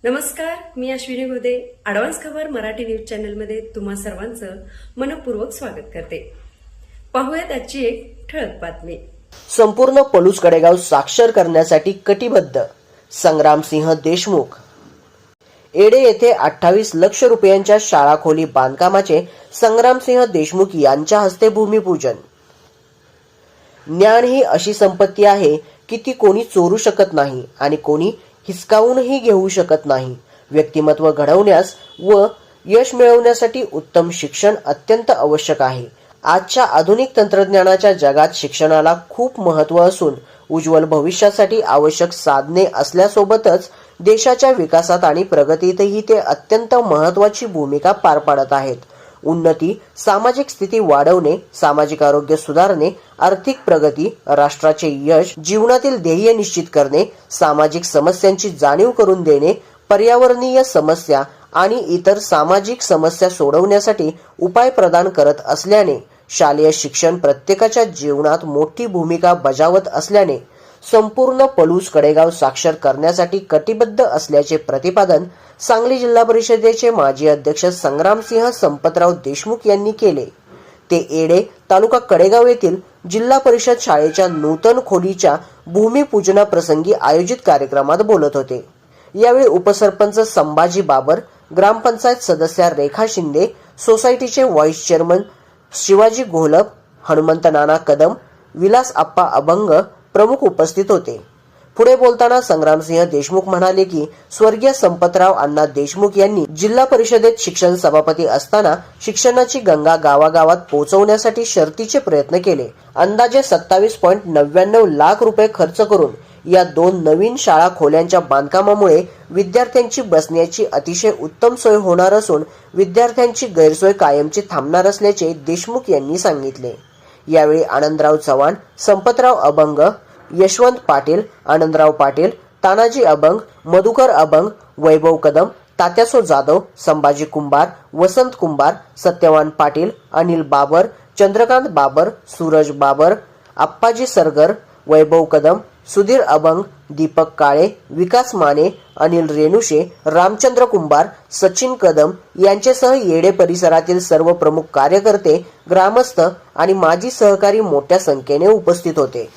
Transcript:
नमस्कार, मी अश्विनी गोदे. ॲडव्हान्स खबर मराठी न्यूज चॅनलमध्ये तुम्हा सर्वांचं मनपूर्वक स्वागत करते. पाहूयात आजची एक ठळक बातमी. संपूर्ण पलूस कडेगाव साक्षर करण्यासाठी कटिबद्ध संग्रामसिंह देशमुख. एडे येथे 28 लाख रुपयांच्या शाळा खोली बांधकामाचे संग्रामसिंह देशमुख यांच्या हस्ते भूमिपूजन. ज्ञान ही अशी संपत्ती आहे की ती कोणी चोरू शकत नाही आणि कोणी हिसकावूनही घेऊ शकत नाही. व्यक्तिमत्व घडवण्यास व यश मिळवण्यासाठी उत्तम शिक्षण अत्यंत आवश्यक आहे. आजच्या आधुनिक तंत्रज्ञानाच्या जगात शिक्षणाला खूप महत्त्व असून उज्ज्वल भविष्यासाठी आवश्यक साधने असल्यासोबतच देशाच्या विकासात आणि प्रगतीतही ते अत्यंत महत्त्वाची भूमिका पार पाडत आहेत. उन्नती, सामाजिक स्थिती वाढवणे, सामाजिक आरोग्य सुधारणे, आर्थिक प्रगती, राष्ट्राचे यश, जीवनातील ध्येय निश्चित करणे, सामाजिक समस्यांची जाणीव करून देणे, पर्यावरणीय समस्या आणि इतर सामाजिक समस्या सोडवण्यासाठी उपाय प्रदान करत असल्याने शालेय शिक्षण प्रत्येकाच्या जीवनात मोठी भूमिका बजावत असल्याने संपूर्ण पलूस कडेगाव साक्षर करण्यासाठी कटिबद्ध असल्याचे प्रतिपादन सांगली जिल्हा परिषदेचे माजी अध्यक्ष संग्रामसिंह संपतराव देशमुख यांनी केले. ते एडे तालुका कडेगाव येथील जिल्हा परिषद शाळेच्या नूतन खोलीच्या भूमिपूजनाप्रसंगी आयोजित कार्यक्रमात बोलत होते. यावेळी उपसरपंच संभाजी बाबर, ग्रामपंचायत सदस्या रेखा शिंदे, सोसायटीचे व्हाईस चेअरमन शिवाजी घोलप, हनुमंत नाना कदम, विलास आप्पा अभंग प्रमुख उपस्थित होते. पुढे बोलताना संग्रामसिंह देशमुख म्हणाले की स्वर्गीय संपतराव अण्णा देशमुख यांनी जिल्हा परिषदेत शिक्षण सभापती असताना शिक्षणाची गंगा गावागावात पोहोचवण्यासाठी शर्तीचे प्रयत्न केले. अंदाजे 27.99 लाख रुपये खर्च करून या 2 नवीन शाळा खोल्यांच्या बांधकामामुळे विद्यार्थ्यांची बसण्याची अतिशय उत्तम सोय होणार असून विद्यार्थ्यांची गैरसोय कायमची थांबणार असल्याचे देशमुख यांनी सांगितले. यावेळी आनंदराव चव्हाण, संपतराव अभंग, यशवंत पाटील, आनंदराव पाटील, तानाजी अभंग, मधुकर अभंग, वैभव कदम, तात्यासो जाधव, संभाजी कुंभार, वसंत कुंभार, सत्यवान पाटील, अनिल बाबर, चंद्रकांत बाबर, सूरज बाबर, आप्पाजी सरगर, वैभव कदम, सुधीर अभंग, दीपक काळे, विकास माने, अनिल रेणुशे, रामचंद्र कुंभार, सचिन कदम यांच्यासह येडे परिसरातील सर्व प्रमुख कार्यकर्ते, ग्रामस्थ आणि माजी सहकारी मोठ्या संख्येने उपस्थित होते.